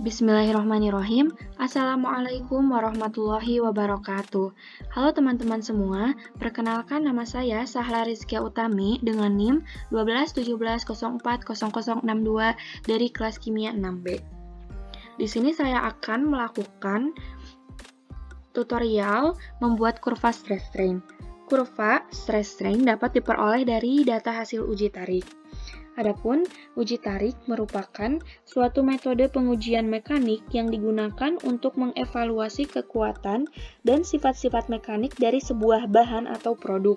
Bismillahirrahmanirrahim. Assalamualaikum warahmatullahi wabarakatuh. Halo teman-teman semua, perkenalkan nama saya Sahla Rizkia Utami dengan NIM 12170400062 dari kelas Kimia 6B. Di sini saya akan melakukan tutorial membuat kurva stress strain. Kurva stress strain dapat diperoleh dari data hasil uji tarik. Adapun uji tarik merupakan suatu metode pengujian mekanik yang digunakan untuk mengevaluasi kekuatan dan sifat-sifat mekanik dari sebuah bahan atau produk.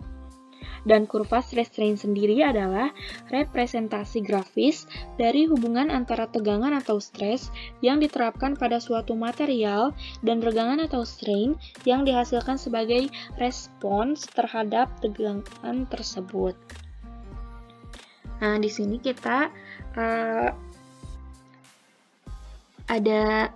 Dan kurva stress strain sendiri adalah representasi grafis dari hubungan antara tegangan atau stres yang diterapkan pada suatu material dan regangan atau strain yang dihasilkan sebagai respons terhadap tegangan tersebut. Nah, di sini kita ada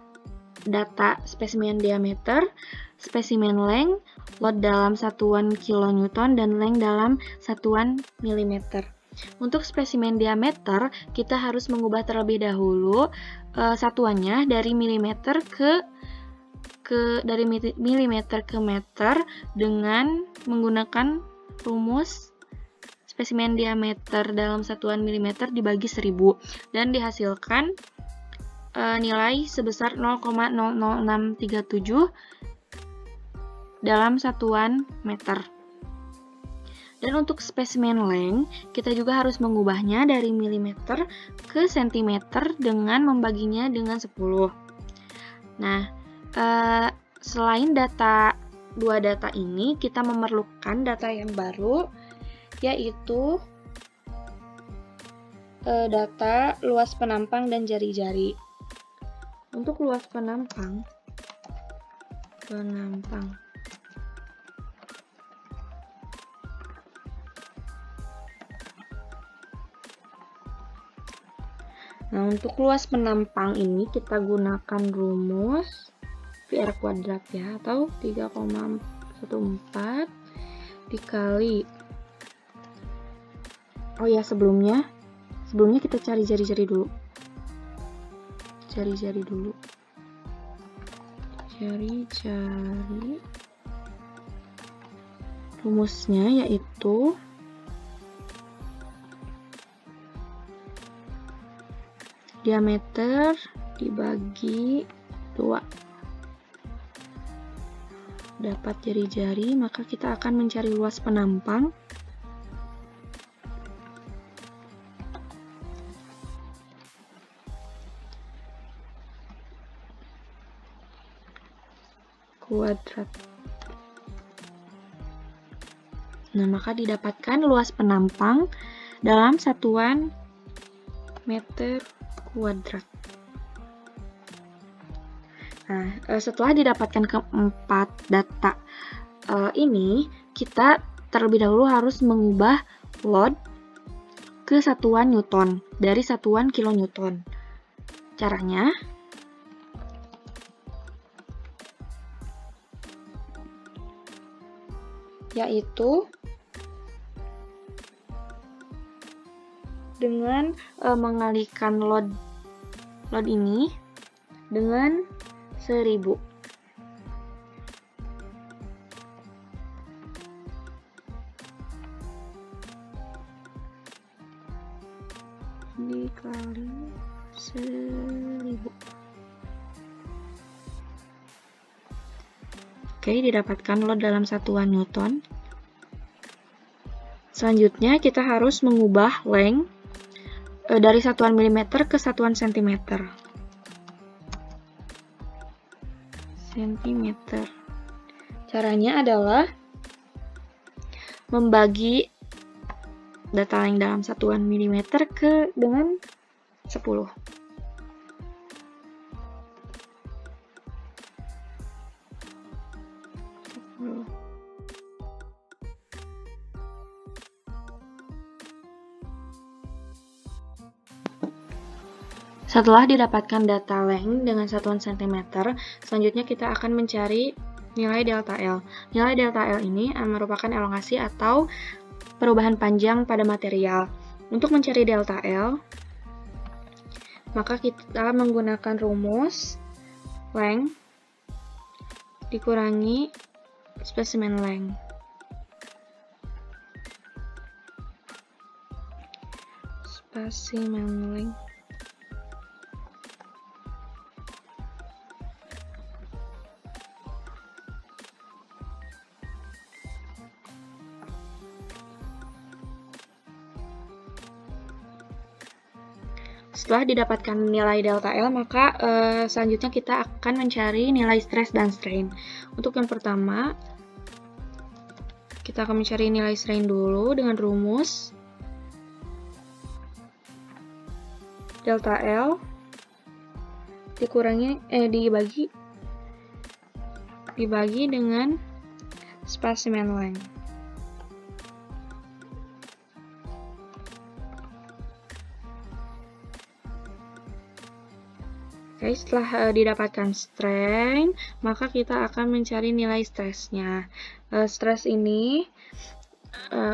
data spesimen diameter, spesimen length, load dalam satuan kilonewton, dan length dalam satuan milimeter. Untuk spesimen diameter, kita harus mengubah terlebih dahulu satuannya dari milimeter milimeter ke meter dengan menggunakan rumus spesimen diameter dalam satuan milimeter dibagi 1000 dan dihasilkan nilai sebesar 0,00637 dalam satuan meter. Dan untuk spesimen length, kita juga harus mengubahnya dari milimeter ke sentimeter dengan membaginya dengan 10. Nah, selain dua data ini, kita memerlukan data yang baru, yaitu data luas penampang dan jari-jari. Untuk luas penampang. Nah, untuk luas penampang ini kita gunakan rumus PR kuadrat ya, atau 3,14 dikali. Oh ya, sebelumnya kita cari jari-jari dulu. Jari-jari. Rumusnya yaitu diameter dibagi 2. Dapat jari-jari, maka kita akan mencari luas penampang. Kuadrat. Nah, maka didapatkan luas penampang dalam satuan meter kuadrat. Nah, setelah didapatkan keempat data ini, kita terlebih dahulu harus mengubah load ke satuan newton dari satuan kilonewton. Caranya, yaitu dengan mengalihkan load ini dengan 1000. Dikali 1000. Oke, didapatkan load dalam satuan newton. Selanjutnya kita harus mengubah length dari satuan milimeter ke satuan sentimeter. Caranya adalah membagi data length dalam satuan milimeter dengan 10. Setelah didapatkan data length dengan satuan cm, selanjutnya kita akan mencari nilai delta L. Nilai delta L ini merupakan elongasi atau perubahan panjang pada material. Untuk mencari delta L, maka kita menggunakan rumus length dikurangi spesimen length. Spesimen length Setelah didapatkan nilai delta L, maka selanjutnya kita akan mencari nilai stres dan strain. Untuk yang pertama, kita akan mencari nilai strain dulu dengan rumus delta L dibagi dengan spesimen length. Oke, setelah didapatkan strain, maka kita akan mencari nilai stresnya. Stres ini,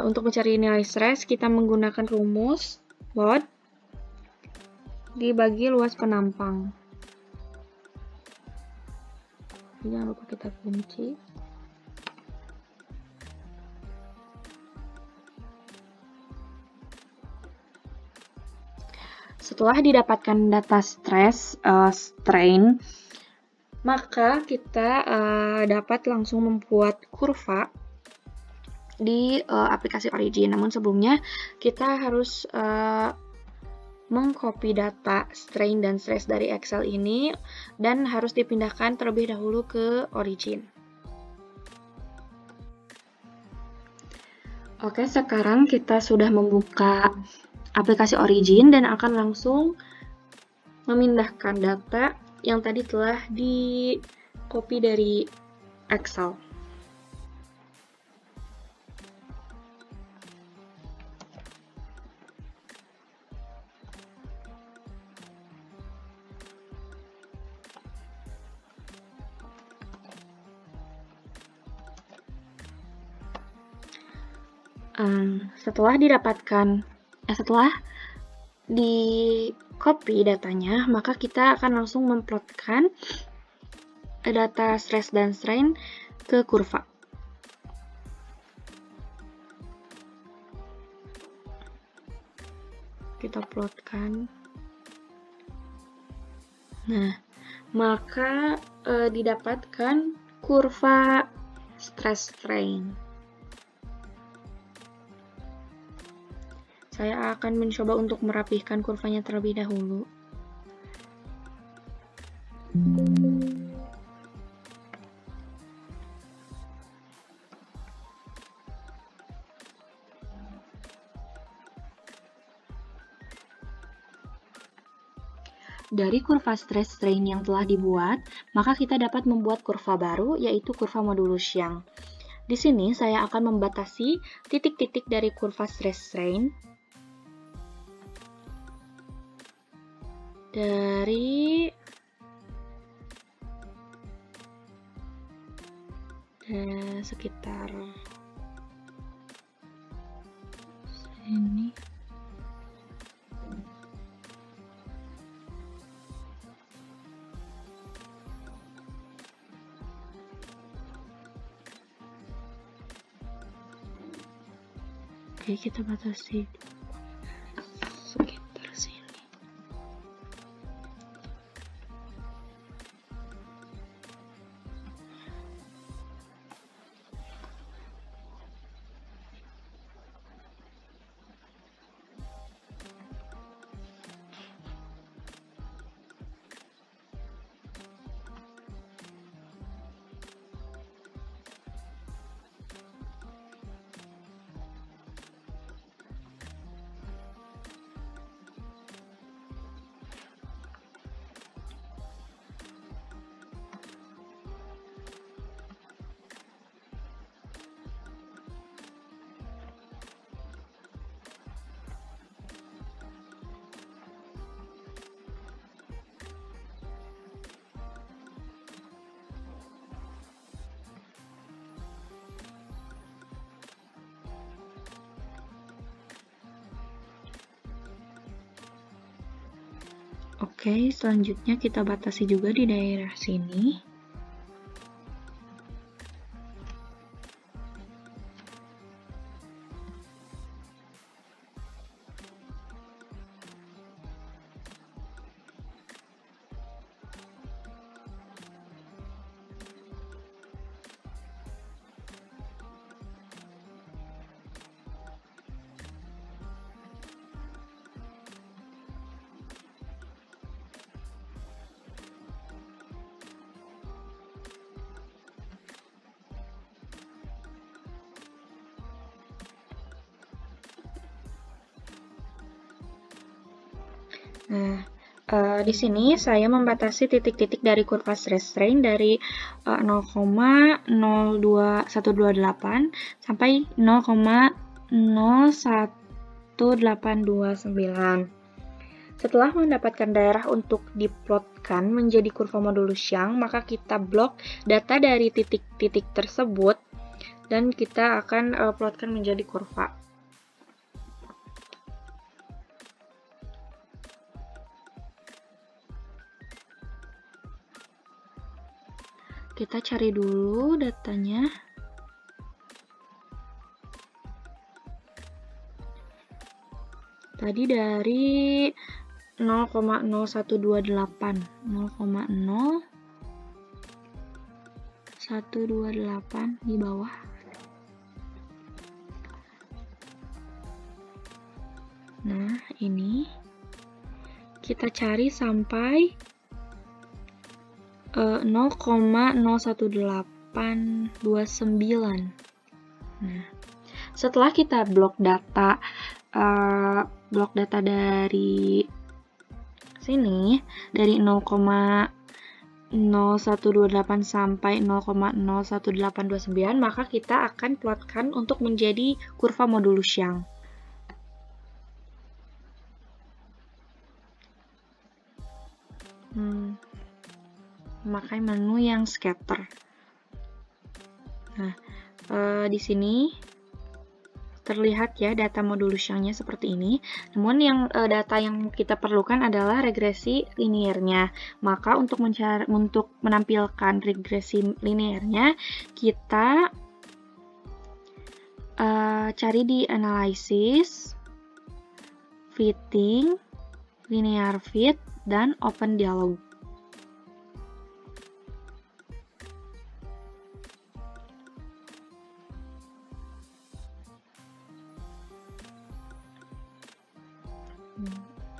untuk mencari nilai stres, kita menggunakan rumus load dibagi luas penampang. Jangan lupa kita kunci. Setelah didapatkan data strain, maka kita dapat langsung membuat kurva di aplikasi Origin. Namun sebelumnya kita harus mengcopy data strain dan stress dari Excel ini dan harus dipindahkan terlebih dahulu ke Origin. Oke, sekarang kita sudah membuka aplikasi Origin dan akan langsung memindahkan data yang tadi telah di-copy dari Excel. Setelah di-copy datanya, maka kita akan langsung memplotkan data stress dan strain ke kurva. Kita plotkan. Nah, maka didapatkan kurva stress strain. Saya akan mencoba untuk merapihkan kurvanya terlebih dahulu. Dari kurva stress strain yang telah dibuat, maka kita dapat membuat kurva baru, yaitu kurva modulus Young. Di sini saya akan membatasi titik-titik dari kurva stress strain dari sekitar sini. Oke, kita batasi sekitar sini. Oke, selanjutnya kita batasi juga di daerah sini. Nah, di sini saya membatasi titik-titik dari kurva stress strain dari 0,02128 sampai 0,01829. Setelah mendapatkan daerah untuk diplotkan menjadi kurva modulus Young, maka kita blok data dari titik-titik tersebut dan kita akan plotkan menjadi kurva. Kita cari dulu datanya. Tadi dari 0,0128 di bawah. Nah, ini kita cari sampai 0,01829. Nah, setelah kita blok data dari sini dari 0,0128 sampai 0,01829, maka kita akan plotkan untuk menjadi kurva modulus Young. Memakai menu yang scatter. Nah, di sini terlihat ya data modulus Young-nya seperti ini. Namun yang data yang kita perlukan adalah regresi linearnya. Maka untuk menampilkan regresi linearnya, kita cari di analysis, fitting, linear fit, dan open dialog.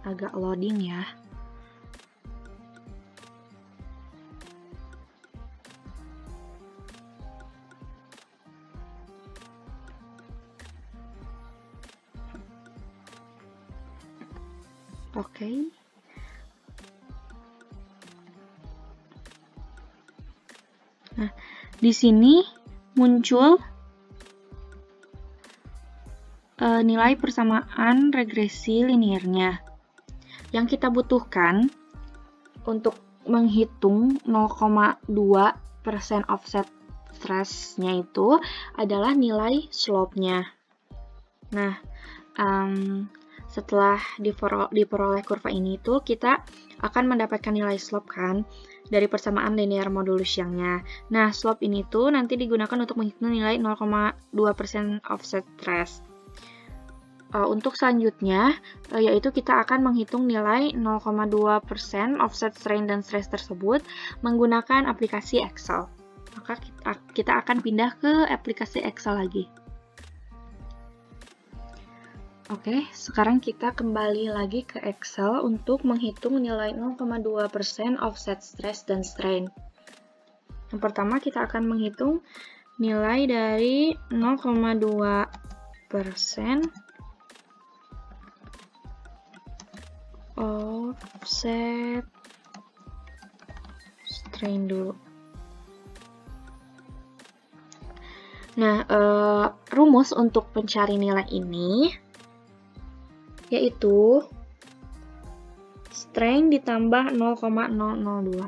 Agak loading ya. Oke. Nah, di sini muncul nilai persamaan regresi linearnya. Yang kita butuhkan untuk menghitung 0,2% offset stress-nya itu adalah nilai slope-nya. Nah, setelah diperoleh kurva ini tuh kita akan mendapatkan nilai slope kan dari persamaan linear modulus Young-nya. Nah, slope ini tuh nanti digunakan untuk menghitung nilai 0,2% offset stress. Untuk selanjutnya, yaitu kita akan menghitung nilai 0,2% offset strain dan stress tersebut menggunakan aplikasi Excel. Maka kita akan pindah ke aplikasi Excel lagi. Oke, sekarang kita kembali lagi ke Excel untuk menghitung nilai 0,2% offset stress dan strain. Yang pertama kita akan menghitung nilai dari 0,2% offset strain dulu. Nah, rumus untuk mencari nilai ini yaitu strain ditambah 0,002.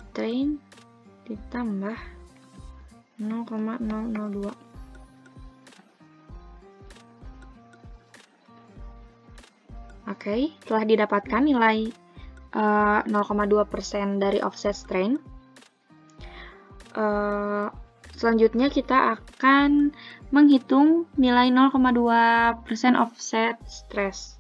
Strain ditambah 0,002. Oke, telah didapatkan nilai 0,2% dari offset strain. Selanjutnya kita akan menghitung nilai 0,2% offset stress.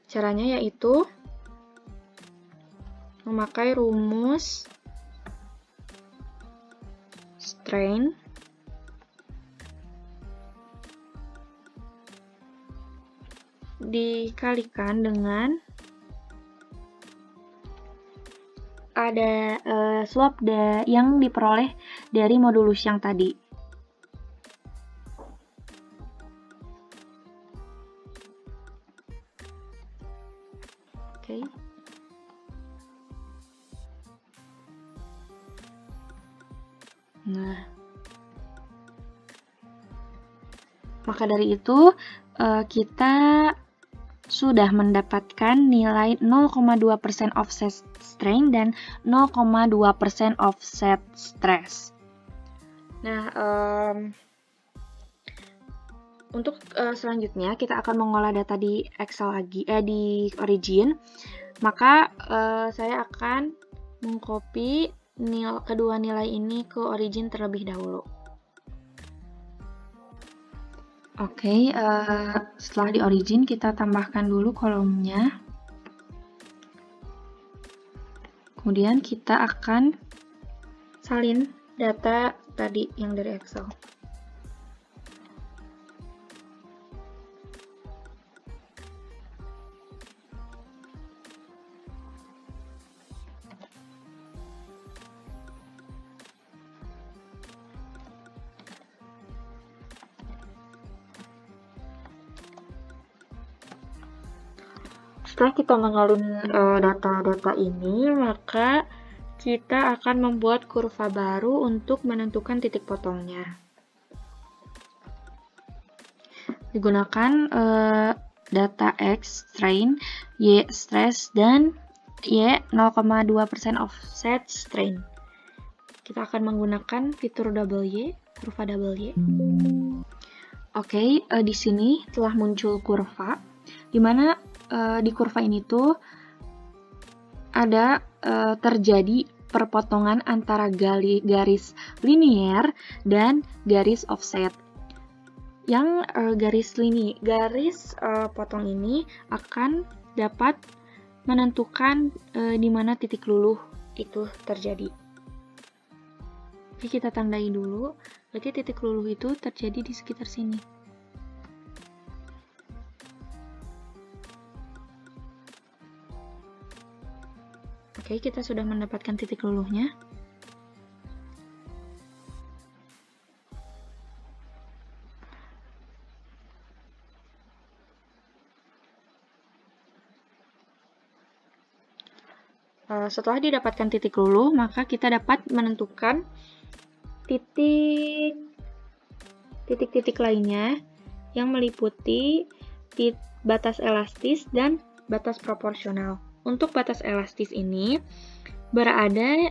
Caranya yaitu memakai rumus strain dikalikan dengan ada slope yang diperoleh dari modulus yang tadi. Oke. Nah, maka dari itu kita sudah mendapatkan nilai 0,2% offset strain dan 0,2% offset stress. Nah, untuk selanjutnya kita akan mengolah data di Excel lagi, di Origin. Maka saya akan mengcopy kedua nilai ini ke Origin terlebih dahulu. Oke, setelah di Origin kita tambahkan dulu kolomnya. Kemudian kita akan salin data tadi yang dari Excel. Setelah kita mengalun data-data ini, maka kita akan membuat kurva baru untuk menentukan titik potongnya. Digunakan data X strain, Y stress, dan Y 0,2% offset strain. Kita akan menggunakan fitur Y, kurva Y. Oke, di sini telah muncul kurva, di mana di kurva ini tuh ada terjadi perpotongan antara garis linier dan garis offset. Yang garis potong ini akan dapat menentukan di mana titik luluh itu terjadi. Oke, kita tandai dulu. Berarti titik luluh itu terjadi di sekitar sini. Oke, kita sudah mendapatkan titik luluhnya. Setelah didapatkan titik luluh, maka kita dapat menentukan titik-titik lainnya yang meliputi batas elastis dan batas proporsional. Untuk batas elastis ini berada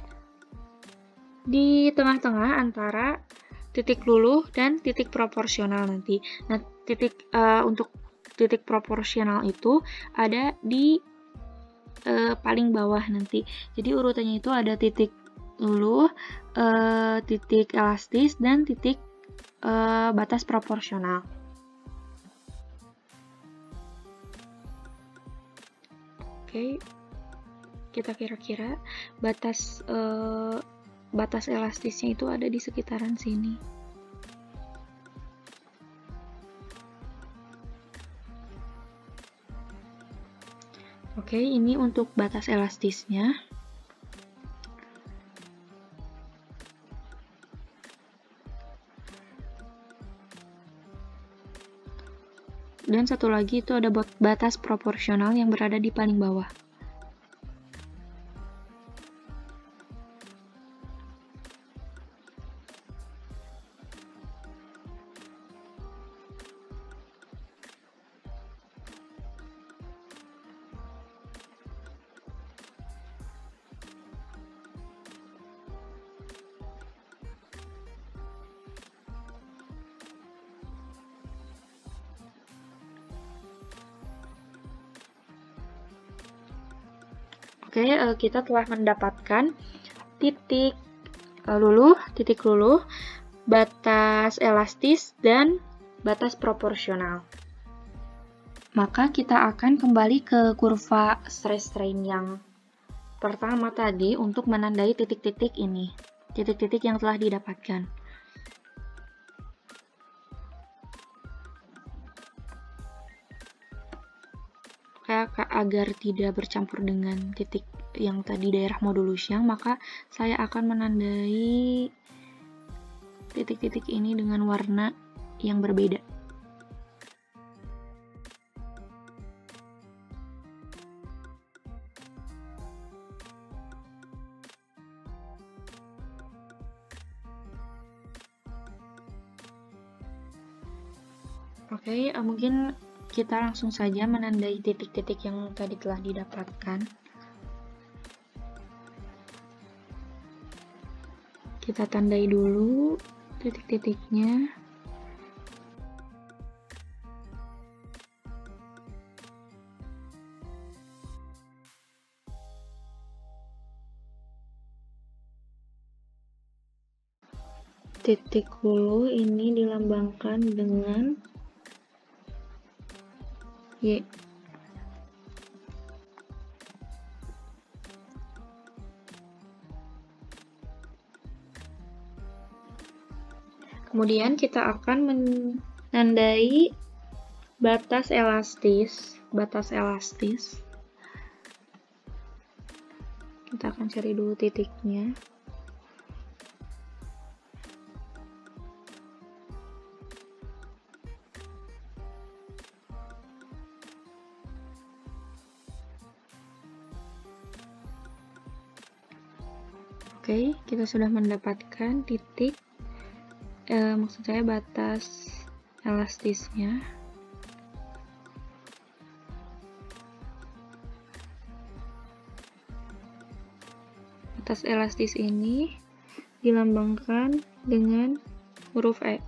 di tengah-tengah antara titik luluh dan titik proporsional nanti. Nah, untuk titik proporsional itu ada di paling bawah nanti. Jadi urutannya itu ada titik luluh, titik elastis, dan titik batas proporsional. Oke, kita kira-kira batas elastisnya itu ada di sekitaran sini. Oke, ini untuk batas elastisnya. Dan satu lagi itu ada batas proporsional yang berada di paling bawah. Oke, kita telah mendapatkan titik luluh, batas elastis, dan batas proporsional. Maka kita akan kembali ke kurva stress strain yang pertama tadi untuk menandai titik-titik ini, titik-titik yang telah didapatkan. Agar tidak bercampur dengan titik yang tadi daerah modulus yang, maka saya akan menandai titik-titik ini dengan warna yang berbeda. Oke, mungkin kita langsung saja menandai titik-titik yang tadi telah didapatkan. Kita tandai dulu titik-titiknya. Titik hulu ini dilambangkan dengan Y. Kemudian kita akan menandai batas elastis. Kita akan cari dulu titiknya. Oke, kita sudah mendapatkan titik, maksud saya batas elastisnya. Batas elastis ini dilambangkan dengan huruf E.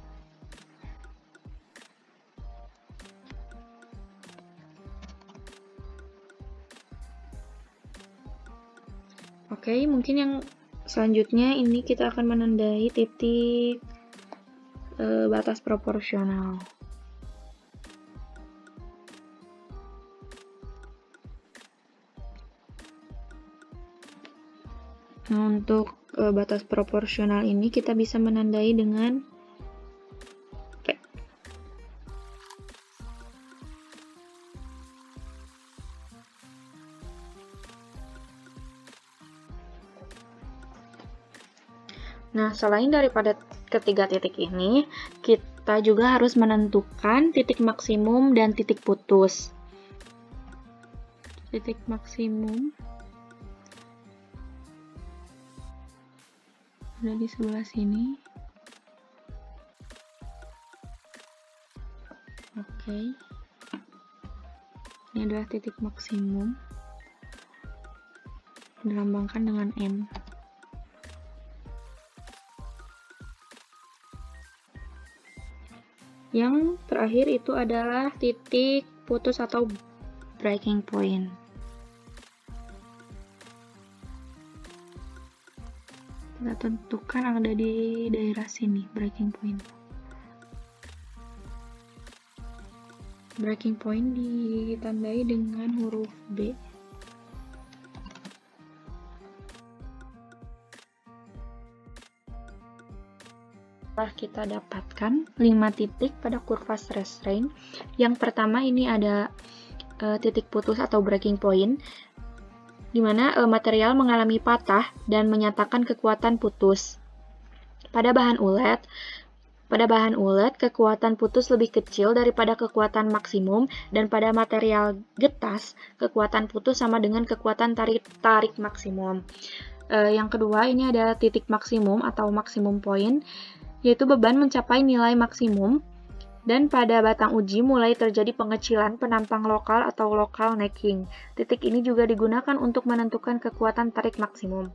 Oke, mungkin yang selanjutnya ini kita akan menandai titik batas proporsional. Nah, untuk batas proporsional ini kita bisa menandai dengan P. Nah, selain daripada ketiga titik ini, kita juga harus menentukan titik maksimum dan titik putus. Titik maksimum ada di sebelah sini. Oke. Ini adalah titik maksimum. Dilambangkan dengan M. Yang terakhir itu adalah titik putus atau breaking point. Kita tentukan ada di daerah sini, breaking point. Breaking point ditandai dengan huruf B. Setelah kita dapatkan 5 titik pada kurva stress strain, yang pertama ini ada titik putus atau breaking point, di mana material mengalami patah dan menyatakan kekuatan putus. Pada bahan ulet, kekuatan putus lebih kecil daripada kekuatan maksimum, dan pada material getas, kekuatan putus sama dengan kekuatan tarik maksimum. Yang kedua, ini ada titik maksimum atau maksimum point, yaitu beban mencapai nilai maksimum, dan pada batang uji mulai terjadi pengecilan penampang lokal atau local necking. Titik ini juga digunakan untuk menentukan kekuatan tarik maksimum.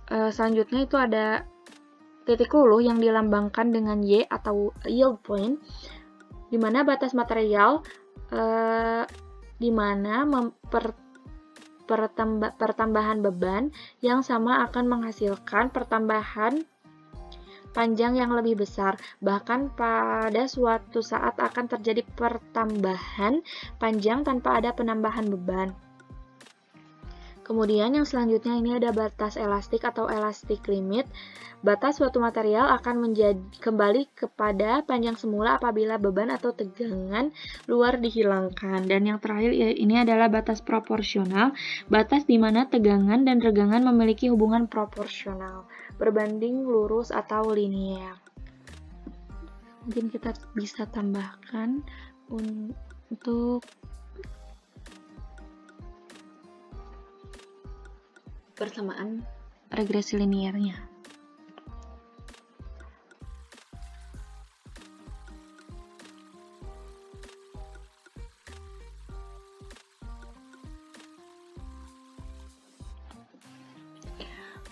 Selanjutnya itu ada titik luluh yang dilambangkan dengan Y atau yield point, di mana batas material pertambahan beban yang sama akan menghasilkan pertambahan panjang yang lebih besar. Bahkan pada suatu saat akan terjadi pertambahan panjang tanpa ada penambahan beban. Kemudian yang selanjutnya ini ada batas elastik atau elastic limit. Batas suatu material akan kembali kepada panjang semula apabila beban atau tegangan luar dihilangkan. Dan yang terakhir ini adalah batas proporsional, batas di mana tegangan dan regangan memiliki hubungan proporsional, berbanding lurus atau linier. Mungkin kita bisa tambahkan untuk persamaan regresi liniernya.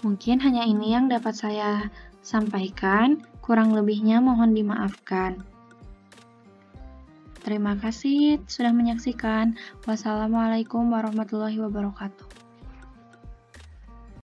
Mungkin hanya ini yang dapat saya sampaikan, kurang lebihnya mohon dimaafkan. Terima kasih sudah menyaksikan. Wassalamualaikum warahmatullahi wabarakatuh.